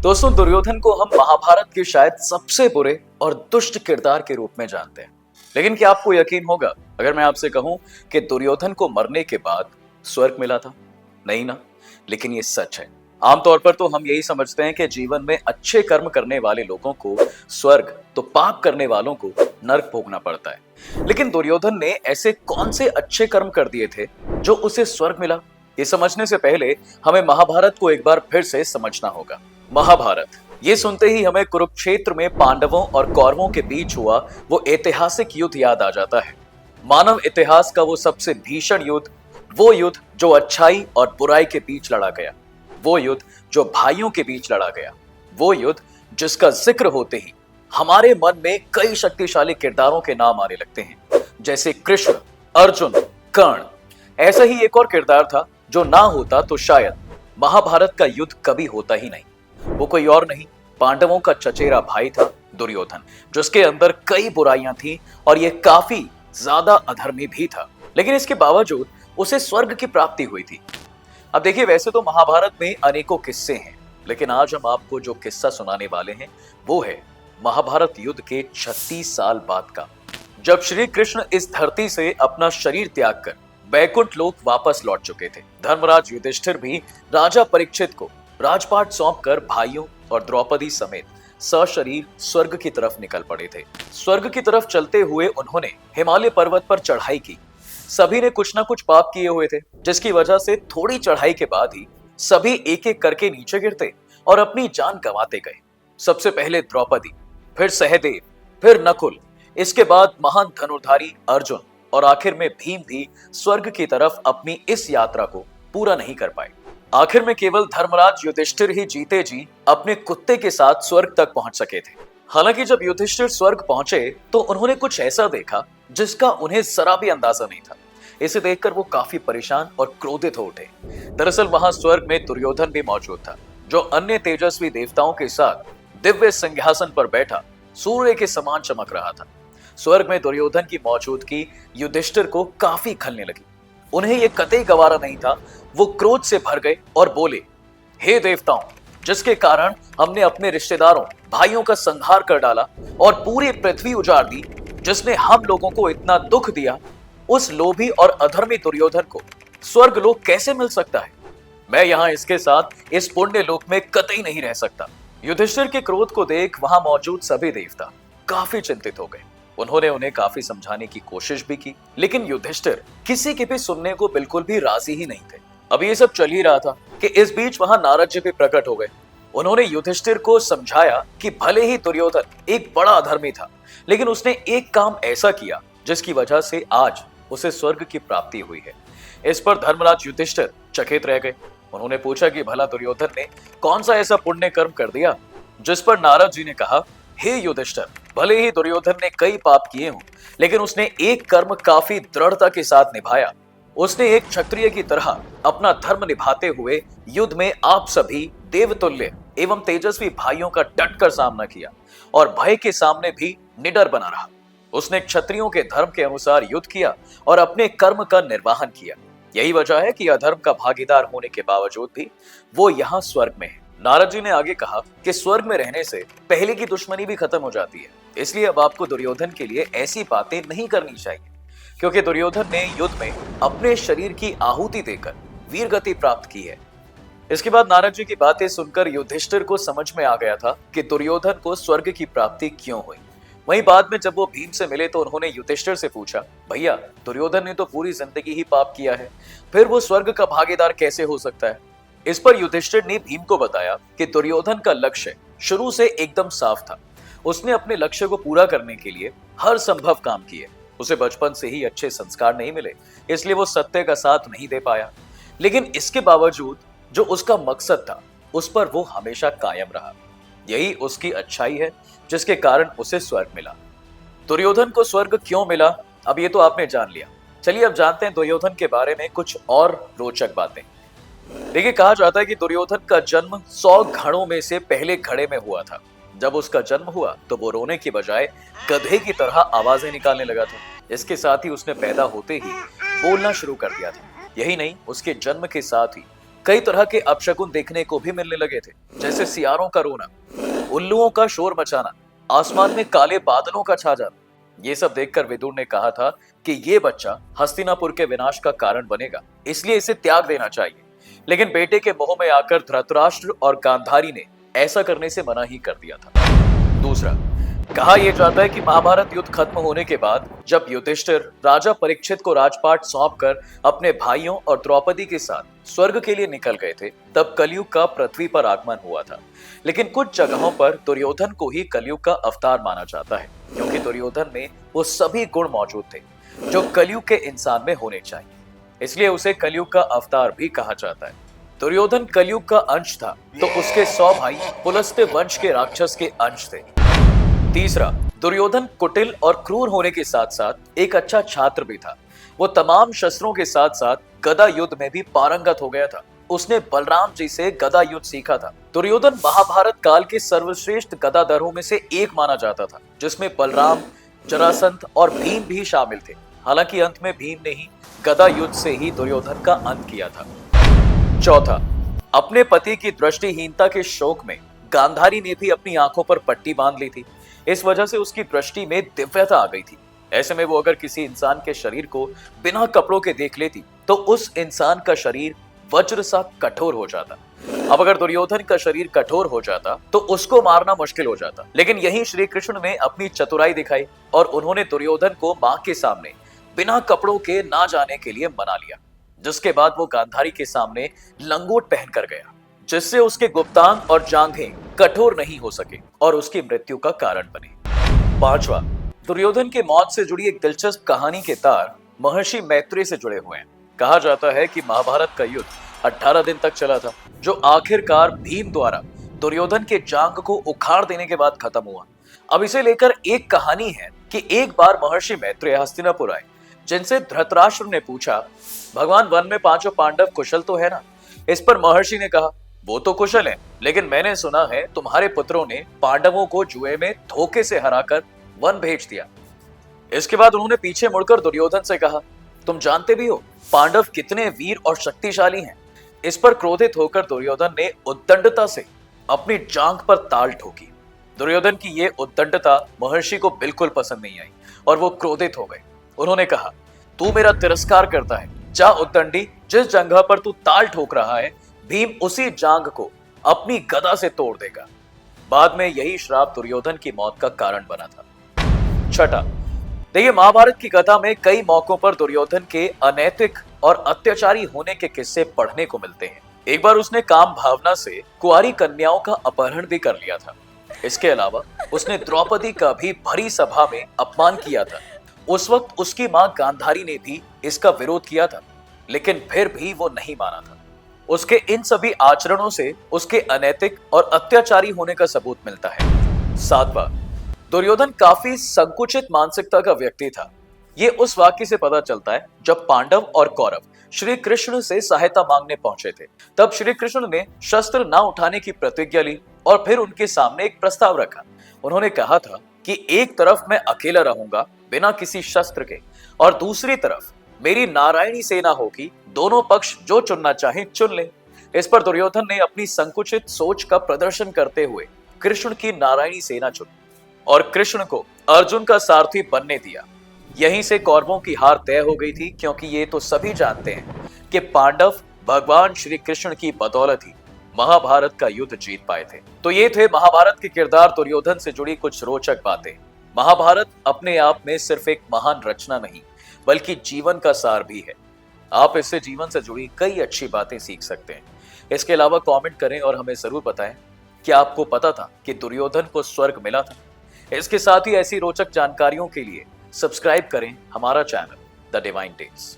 दोस्तों, दुर्योधन को हम महाभारत के शायद सबसे बुरे और दुष्ट किरदार के रूप में जानते हैं। लेकिन क्या आपको यकीन होगा अगर मैं आपसे कहूं कि दुर्योधन को मरने के बाद स्वर्ग मिला था? नहीं ना। लेकिन ये सच है। आमतौर पर तो हम यही समझते हैं कि जीवन में अच्छे कर्म करने वाले लोगों को स्वर्ग, तो पाप करने वालों को नर्क भोगना पड़ता है। लेकिन दुर्योधन ने ऐसे कौन से अच्छे कर्म कर दिए थे जो उसे स्वर्ग मिला? ये समझने से पहले हमें महाभारत को एक बार फिर से समझना होगा। महाभारत, ये सुनते ही हमें कुरुक्षेत्र में पांडवों और कौरवों के बीच हुआ वो ऐतिहासिक युद्ध याद आ जाता है। मानव इतिहास का वो सबसे भीषण युद्ध, वो युद्ध जो अच्छाई और बुराई के बीच लड़ा गया, वो युद्ध जो भाइयों के बीच लड़ा गया, वो युद्ध जिसका जिक्र होते ही हमारे मन में कई शक्तिशाली किरदारों के नाम आने लगते हैं, जैसे कृष्ण, अर्जुन, कर्ण। ऐसा ही एक और किरदार था जो ना होता तो शायद महाभारत का युद्ध कभी होता ही नहीं। वो कोई और नहीं, पांडवों का चचेरा भाई था दुर्योधन, जिसके अंदर कई बुराइयां थी और ये काफी ज्यादा अधर्मी भी था। लेकिन इसके बावजूद उसे स्वर्ग की प्राप्ति हुई थी। अब देखिए, वैसे तो महाभारत में अनेकों किस्से हैं, लेकिन आज हम आपको जो किस्सा सुनाने वाले हैं वो है महाभारत युद्ध के 36 साल बाद का, जब श्री कृष्ण इस धरती से अपना शरीर त्याग कर बैकुंठ लोक वापस लौट चुके थे। धर्मराज युधिष्ठिर भी राजा परीक्षित को राजपाट सौंपकर भाइयों और द्रौपदी समेत सशरीर स्वर्ग की तरफ निकल पड़े थे। स्वर्ग की तरफ चलते हुए उन्होंने हिमालय पर्वत पर चढ़ाई की। सभी ने कुछ ना कुछ पाप किए हुए थे, जिसकी वजह से थोड़ी चढ़ाई के बाद ही सभी एक एक करके नीचे गिरते और अपनी जान गंवाते गए। सबसे पहले द्रौपदी, फिर सहदेव, फिर नकुल, इसके बाद महान धनुर्धारी अर्जुन और आखिर में भीम भी स्वर्ग की तरफ अपनी इस यात्रा को पूरा नहीं कर पाए। आखिर में केवल धर्मराज युधिष्ठिर ही जीते जी अपने कुत्ते के साथ स्वर्ग तक पहुंच सके थे। हालांकि जब युधिष्ठिर स्वर्ग पहुंचे तो उन्होंने कुछ ऐसा देखा जिसका उन्हें जरा भी अंदाजा नहीं था। इसे देखकर वो काफी परेशान और क्रोधित हो उठे। दरअसल वहां स्वर्ग में दुर्योधन भी मौजूद था, जो अन्य तेजस्वी देवताओं के साथ दिव्य सिंहासन पर बैठा सूर्य के समान चमक रहा था। स्वर्ग में दुर्योधन की मौजूदगी युधिष्ठिर को काफी खलने लगी। उन्हें यह कतई गवारा नहीं था। वो क्रोध से भर गए और बोले, हे देवताओं, जिसके कारण हमने अपने रिश्तेदारों, भाइयों का संहार कर डाला और पूरी पृथ्वी उजाड़ दी, जिसने हम लोगों को इतना दुख दिया, उस लोभी और अधर्मी दुर्योधन को स्वर्ग लोक कैसे मिल सकता है? मैं यहाँ इसके साथ इस पुण्य लोक में कतई नहीं रह सकता। युधिष्ठिर के क्रोध को देख वहां मौजूद सभी देवता काफी चिंतित हो गए। उन्होंने उन्हें काफी समझाने की कोशिश भी की, लेकिन युधिष्ठिर किसी की भी सुनने को बिल्कुल भी राजी ही नहीं थे। अब ये सब चल ही रहा था कि इस बीच वहां नारद जी भी प्रकट हो गए। उन्होंने युधिष्ठिर को समझाया कि भले ही दुर्योधन एक बड़ा अधर्मी था, लेकिन उसने एक काम ऐसा किया जिसकी वजह से आज उसे स्वर्ग की प्राप्ति हुई है। इस पर धर्मराज युधिष्ठिर चकित रह गए। उन्होंने पूछा कि भला दुर्योधन ने कौन सा ऐसा पुण्य कर्म कर दिया? जिस पर नारद जी ने कहा, हे युधिष्ठिर, भले ही दुर्योधन ने कई पाप किए हों, लेकिन उसने एक कर्म काफी दृढ़ता के साथ निभाया। उसने एक क्षत्रिय की तरह अपना धर्म निभाते हुए युद्ध में आप सभी देवतुल्य एवं तेजस्वी भाइयों का डटकर सामना किया और भय के सामने भी निडर बना रहा। उसने क्षत्रियों के धर्म के अनुसार युद्ध किया और अपने कर्म का निर्वाहन किया। यही वजह है कि अधर्म का भागीदार होने के बावजूद भी वो यहाँ स्वर्ग में है। नारद जी ने आगे कहा कि स्वर्ग में रहने से पहले की दुश्मनी भी खत्म हो जाती है, इसलिए अब आपको दुर्योधन के लिए ऐसी बातें नहीं करनी चाहिए, क्योंकि दुर्योधन ने युद्ध में अपने शरीर की आहुति देकर वीर गति प्राप्त की है। इसके बाद नारद जी की बातें सुनकर युधिष्ठिर को समझ में आ गया था कि दुर्योधन को स्वर्ग की प्राप्ति क्यों हुई। वहीं बाद में जब वो भीम से मिले तो उन्होंने युधिष्ठिर से पूछा, भैया, दुर्योधन ने तो पूरी जिंदगी ही पाप किया है, फिर वो स्वर्ग का भागीदार कैसे हो सकता है? इस पर युधिष्ठिर ने भीम को बताया कि दुर्योधन का लक्ष्य शुरू से एकदम साफ था। उसने अपने लक्ष्य को पूरा करने के लिए हर संभव काम किए। उसे बचपन से ही अच्छे संस्कार नहीं मिले, इसलिए वो सत्य का साथ नहीं दे पाया। लेकिन इसके बावजूद जो उसका मकसद था, उस पर वो हमेशा कायम रहा। यही उसकी अच्छाई है जिसके कारण उसे स्वर्ग मिला। दुर्योधन को स्वर्ग क्यों मिला, अब ये तो आपने जान लिया। चलिए अब जानते हैं दुर्योधन के बारे में कुछ और रोचक बातें। देखिए, कहा जाता है कि दुर्योधन का जन्म 100 घड़ों में से पहले घड़े में हुआ था। जब उसका जन्म हुआ तो वो रोने की बजाय गधे की तरह आवाजें निकालने लगा था। इसके साथ ही उसने पैदा होते ही बोलना शुरू कर दिया था। यही नहीं, उसके जन्म के साथ ही कई तरह के अपशकुन देखने को भी मिलने लगे थे, जैसे सियारों का रोना, उल्लुओं का शोर मचाना, आसमान में काले बादलों का छा जाना। ये सब देखकर विदुर ने कहा था कि ये बच्चा हस्तिनापुर के विनाश का कारण बनेगा, इसलिए इसे त्याग देना चाहिए। लेकिन बेटे के मोह में आकर धृतराष्ट्र और गांधारी ने ऐसा करने से मना ही कर दिया था। दूसरा, कहा यह जाता है कि महाभारत युद्ध खत्म होने के बाद जब युधिष्ठिर राजा परीक्षित को राजपाट सौंपकर अपने भाइयों और द्रौपदी के साथ स्वर्ग के लिए निकल गए थे, तब कलयुग का पृथ्वी पर आगमन हुआ था। लेकिन कुछ जगहों पर दुर्योधन को ही कलयुग का अवतार माना जाता है, क्योंकि दुर्योधन में वो सभी गुण मौजूद थे जो कलयुग के इंसान में होने चाहिए, इसलिए उसे कलयुग का अवतार भी कहा जाता है। दुर्योधन कलयुग का अंश था, तो उसके 100 भाई पुलस्त्य वंश के राक्षस के अंश थे। तीसरा, दुर्योधन कुटिल और क्रूर होने के साथ साथ एक अच्छा छात्र भी था। वो तमाम शस्त्रों के साथ साथ गदा युद्ध में भी पारंगत हो गया था। उसने बलराम जी से गदा युद्ध सीखा था। दुर्योधन महाभारत काल के सर्वश्रेष्ठ गदाधरों में से एक माना जाता था, जिसमें बलराम, जरासंध और भीम भी शामिल थे। हालांकि अंत में भीम ने ही गदा युद्ध से ही दुर्योधन का अंत किया था। चौथा, अपने पति की दृष्टिहीनता के शोक में गांधारी ने भी अपनी आंखों पर पट्टी बांध ली थी। इस वजह से उसकी दृष्टि में दिव्यता आ गई थी। ऐसे में वो अगर किसी इंसान के शरीर को बिना कपड़ों के देख लेती तो उस इंसान का शरीर वज्र सा कठोर हो जाता। अब अगर दुर्योधन का शरीर कठोर हो जाता तो उसको मारना मुश्किल हो जाता। लेकिन यही श्री कृष्ण ने अपनी चतुराई दिखाई और उन्होंने दुर्योधन को मां के सामने बिना कपड़ों के ना जाने के लिए मना लिया, जिसके बाद वो गांधारी के सामने लंगोट पहनकर गया, जिससे उसके गुप्तांग और जांघें कठोर नहीं हो सके और उसकी मृत्यु का कारण बने। पांचवा, दुर्योधन के मौत से जुड़ी एक दिलचस्प कहानी के तार महर्षि मैत्रेय से जुड़े हुए हैं। कहा जाता है कि महाभारत का युद्ध 18 दिन तक चला था, जो आखिरकार भीम द्वारा दुर्योधन के जांघ को उखाड़ देने के बाद खत्म हुआ। अब इसे लेकर एक कहानी है कि एक बार महर्षि मैत्रेय हस्तिनापुर आए, जिनसे धृतराष्ट्र ने पूछा, भगवान, वन में पांचों पांडव कुशल तो है ना? इस पर महर्षि ने कहा, वो तो कुशल है, लेकिन मैंने सुना है तुम्हारे पुत्रों ने पांडवों को जुए में धोखे से हराकर वन भेज दिया। इसके बाद उन्होंने पीछे मुड़कर दुर्योधन से कहा, तुम जानते भी हो पांडव कितने वीर और शक्तिशाली हैं। इस पर क्रोधित होकर दुर्योधन ने उद्दंडता से अपनी जांघ पर ताल ठोकी। दुर्योधन की ये उद्दंडता महर्षि को बिल्कुल पसंद नहीं आई और वो क्रोधित हो गए। उन्होंने कहा, तू मेरा तिरस्कार करता है, जा उद्दंडी, जिस जगह पर तू ताल ठोक रहा है भीम उसी जांघ को अपनी गदा से तोड़ देगा। बाद में यही श्राप दुर्योधन की मौत का कारण बना था। छठा, देखिए, महाभारत की कथा में कई मौकों पर दुर्योधन के अनैतिक और अत्याचारी होने के किस्से पढ़ने को मिलते हैं। एक बार उसने काम भावना से कुंवारी कन्याओं का अपहरण भी कर लिया था। इसके अलावा उसने द्रौपदी का भी भरी सभा में अपमान किया था। उस वक्त उसकी मां गांधारी ने भी इसका विरोध किया था, लेकिन फिर भी वो नहीं माना था। उसके इन सभी आचरणों से उसके अनैतिक और अत्याचारी होने का सबूत मिलता है। सातवां, दुर्योधन काफी संकुचित मानसिकता का व्यक्ति था। ये उस वाक्य से पता चलता है जब पांडव और कौरव श्री कृष्ण से सहायता मांगने पहुंचे थे। तब श्री कृष्ण ने शस्त्र न उठाने की प्रतिज्ञा ली और फिर उनके सामने एक प्रस्ताव रखा। उन्होंने कहा था कि एक तरफ मैं अकेला रहूंगा बिना किसी शस्त्र के, और दूसरी तरफ मेरी नारायणी सेना होगी, दोनों पक्ष जो चुनना चाहे चुन ले। इस पर दुर्योधन ने अपनी संकुचित सोच का प्रदर्शन करते हुए कृष्ण की नारायणी सेना चुनी और कृष्ण को अर्जुन का सारथी बनने दिया। यहीं से कौरवों की हार तय हो गई थी, क्योंकि ये तो सभी जानते हैं कि पांडव भगवान श्री कृष्ण की बदौलत ही महाभारत का युद्ध जीत पाए थे। तो ये थे महाभारत के किरदार दुर्योधन से जुड़ी कुछ रोचक बातें। महाभारत अपने आप में सिर्फ एक महान रचना नहीं, बल्कि जीवन का सार भी है। आप इससे जीवन से जुड़ी कई अच्छी बातें सीख सकते हैं। इसके अलावा कमेंट करें और हमें जरूर बताएं कि आपको पता था कि दुर्योधन को स्वर्ग मिला था। इसके साथ ही ऐसी रोचक जानकारियों के लिए सब्सक्राइब करें हमारा चैनल द डिवाइन टेल्स।